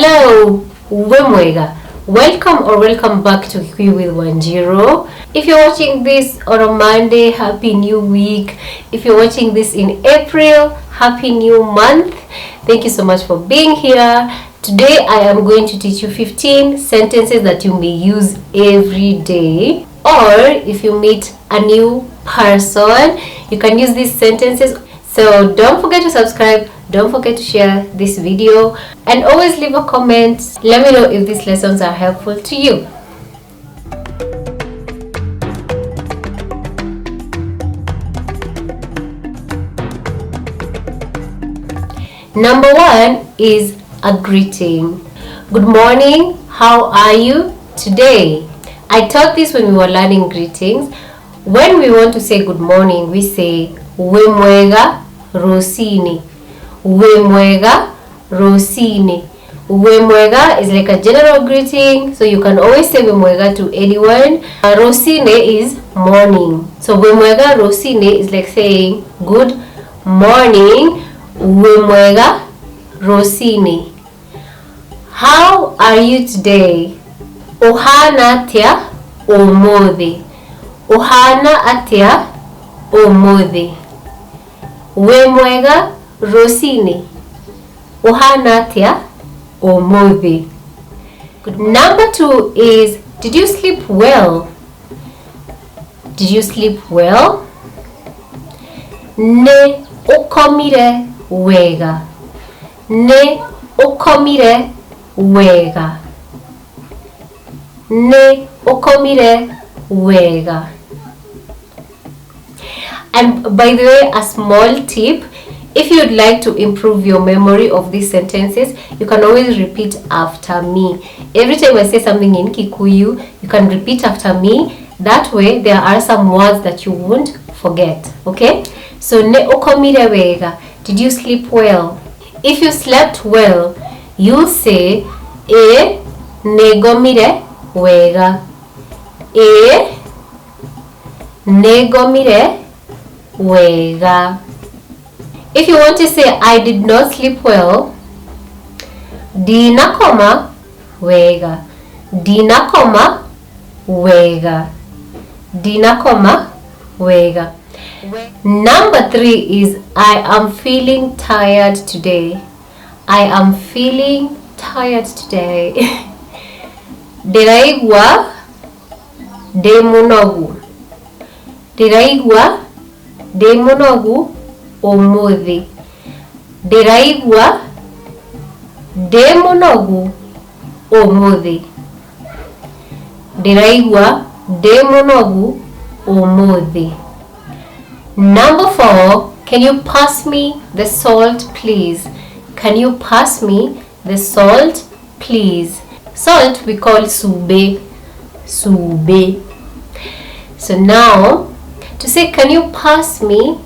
Hello, Wemwega. Welcome back to Kikuyu with Wanjiru. If you're watching this on a Monday, happy new week. If you're watching this in April, happy new month. Thank you so much for being here. Today I am going to teach you 15 sentences that you may use every day, or if you meet a new person, you can use these sentences. So don't forget to subscribe, don't forget to share this video, and always leave a comment. Let me know if these lessons are helpful to you. Number one is a greeting. Good morning, how are you today? I taught this when we were learning greetings. When we want to say good morning, we say Wemwega Rosini. Wemwega Rosini. Wemwega is like a general greeting, so you can always say Wemwega to anyone. Rosine is morning. So Wemwega Rosine is like saying good morning. Wemwega Rosini. How are you today? Ohana atia omodhi. Ohana atia omodhi. Wemwega Rosini. Ohana atia omodhi. Number two is, did you sleep well? Did you sleep well? Ne okomire wega. Ne okomire wega. Ne okomire wega. And by the way, a small tip, if you'd like to improve your memory of these sentences, you can always repeat after me. Every time I say something in Kikuyu, you can repeat after me. That way, there are some words that you won't forget. Okay? So, ne okomire wega. Did you sleep well? If you slept well, you'll say e negomire wega. E negomire wega. If you want to say I did not sleep well, dinakoma wega. Dinakoma wega. Dinakoma wega. Number three is I am feeling tired today. I am feeling tired today. Diraigwa demunogu. Diraigwa demunogu omodhi. Diraigwa demunogu omodhi. Diraigwa demunogu omodhi. Number four, can you pass me the salt, please? Can you pass me the salt, please? Salt we call sube. Sube. So now, to say can you pass me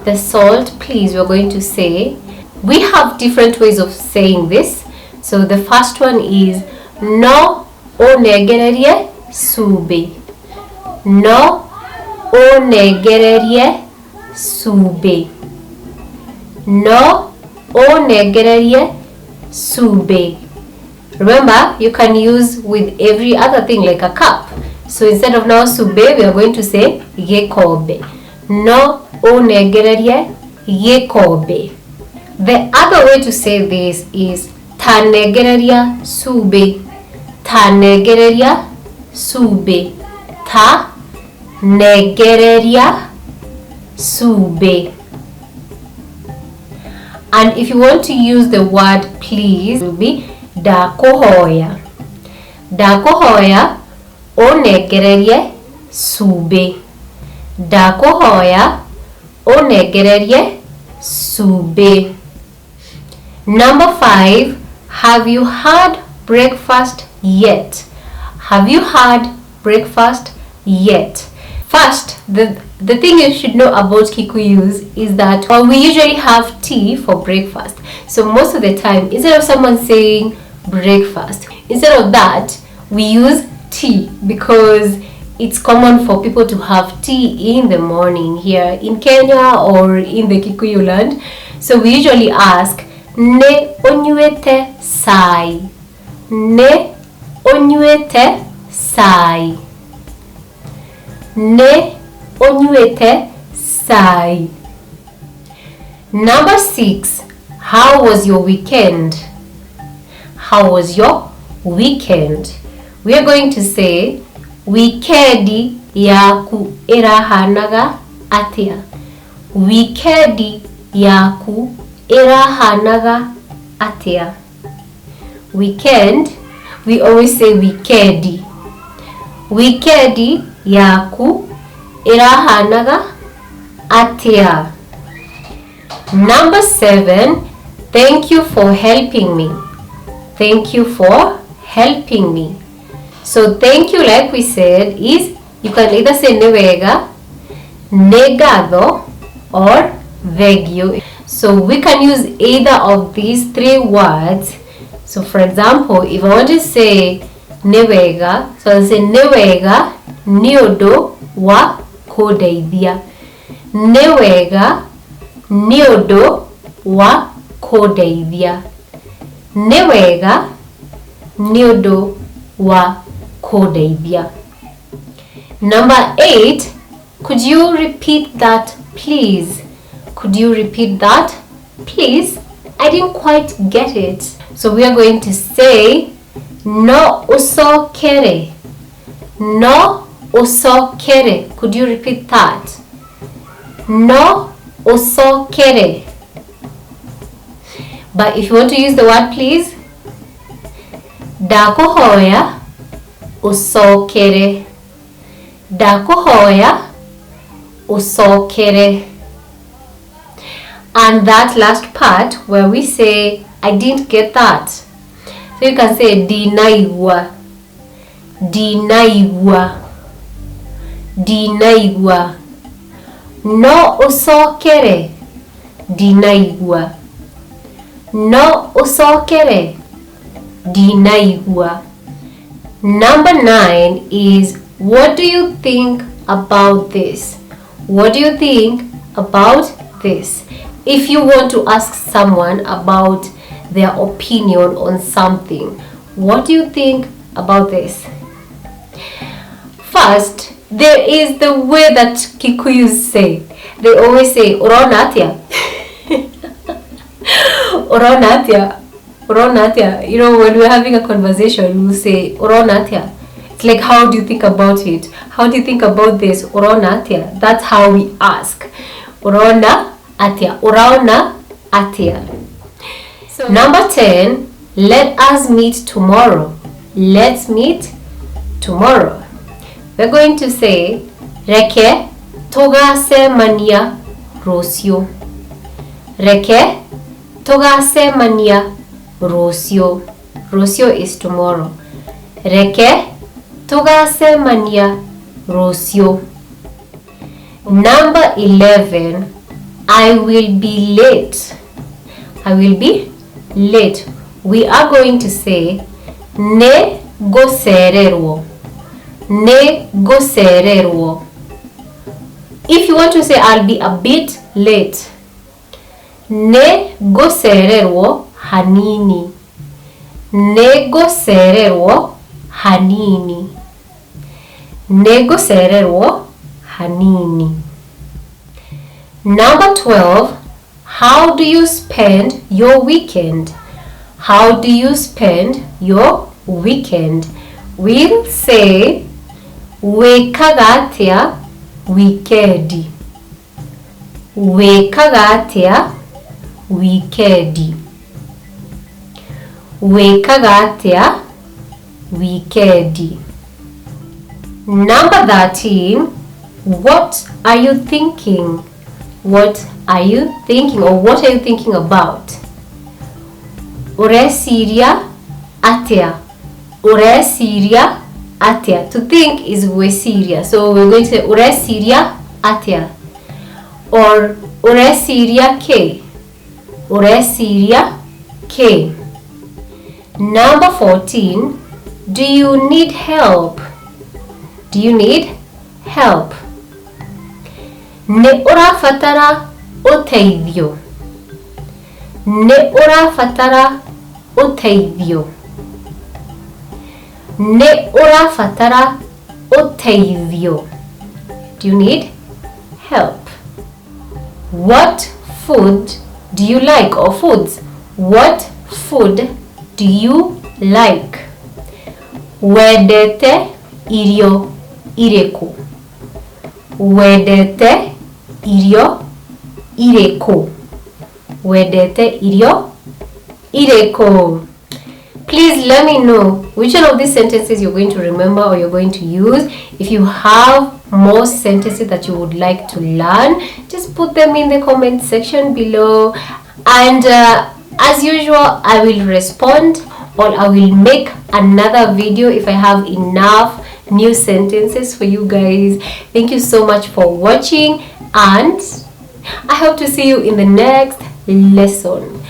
the salt, please, we're going to say, we have different ways of saying this. So the first one is no onegererie sube. No onegererie sube. No onegererie sube. Remember, you can use with every other thing like a cup. So instead of now sube, we are going to say yekobe. No onegererie yekobe. The other way to say this is tanegereria sube. Tanegereria sube. Ta negereria sube. And if you want to use the word please, it will be dakohoya. Dakohoya onegererie sube. Dakohoya onegererie sube. Number five, have you had breakfast yet? Have you had breakfast yet? First, the thing you should know about Kikuyus is that we usually have tea for breakfast. So most of the time, instead of someone saying breakfast, instead of that, we use tea because it's common for people to have tea in the morning here in Kenya or in the Kikuyu land. So we usually ask, ne onywete sai. Ne onywete sai. Ne onywete sai. Number 6. How was your weekend? How was your weekend? We are going to say wikendi yaku irahanaga atia. Wikendi yaku irahanaga atia. Weekend, we always say wikendi. Wikendi yaku irahanaga atia. Number 7. Thank you for helping me. Thank you for helping me. So thank you, like we said, is you can either say newega, negado, or thank you. So we can use either of these 3 words. So for example, if I want to say newega, so I'll say newega niodo wa kodeithia. Newega niodo wa kodeithia. Newega niodo wa kodeithia. Number 8. Could you repeat that, please? Could you repeat that, please? I didn't quite get it. So we are going to say no usokere. No usokere. Could you repeat that? No usokere. But if you want to use the word please, dakuhoya usokere. Dakuhoya usokere. And that last part where we say I didn't get that. So you can say dinaigwa. Dinaigwa. Dinaigwa. No usokere. Dinaigwa. No usokere. Dinaigwa. Number 9 is, what do you think about this? What do you think about this? If you want to ask someone about their opinion on something, what do you think about this? First, there is the way that Kikuyus say. They always say oronatia. Oronatia. Oronatia. You know, when we're having a conversation, we'll say oronatia. It's like, how do you think about it? How do you think about this? Oronatia. That's how we ask. Orona atia. Oraona atia. So number 10, let us meet tomorrow. Let's meet tomorrow. We're going to say reke togasemania rosio. Reke togasemania rosio. Rosio is tomorrow. Reke togasemania rosio. Number 11, I will be late. I will be late. We are going to say ne gosererwo. Ne gosererwo. If you want to say I'll be a bit late, ne gosererwo hanini. Ne gosererwo hanini. Ne gosererwo hanini. Number 12, how do you spend your weekend? How do you spend your weekend? We'll say wekagatia weekedi. Wekagatia weekedi. Wekagatia weekedi. Number 13, what are you thinking? What are you thinking, or what are you thinking about? Uresiria atia. Uresiria atia. To think is wesiria. So we're going to say uresiria atia. Or uresiria ke. Uresiria ke. Number 14, do you need help? Do you need help? Ne urafatara uteithio. Ne urafatara uteithio. Ne urafatara uteithio. Do you need help? What food do you like, or foods? What food do you like? Wendete irio iriku. Wendete irio iriku. Wendete irio iriku. Please let me know which one of these sentences you're going to remember or you're going to use. If you have more sentences that you would like to learn, just put them in the comment section below, and as usual, I will respond, or I will make another video if I have enough new sentences for you guys. Thank you so much for watching, and I hope to see you in the next lesson.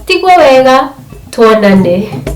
Tigwa wega, tuonane.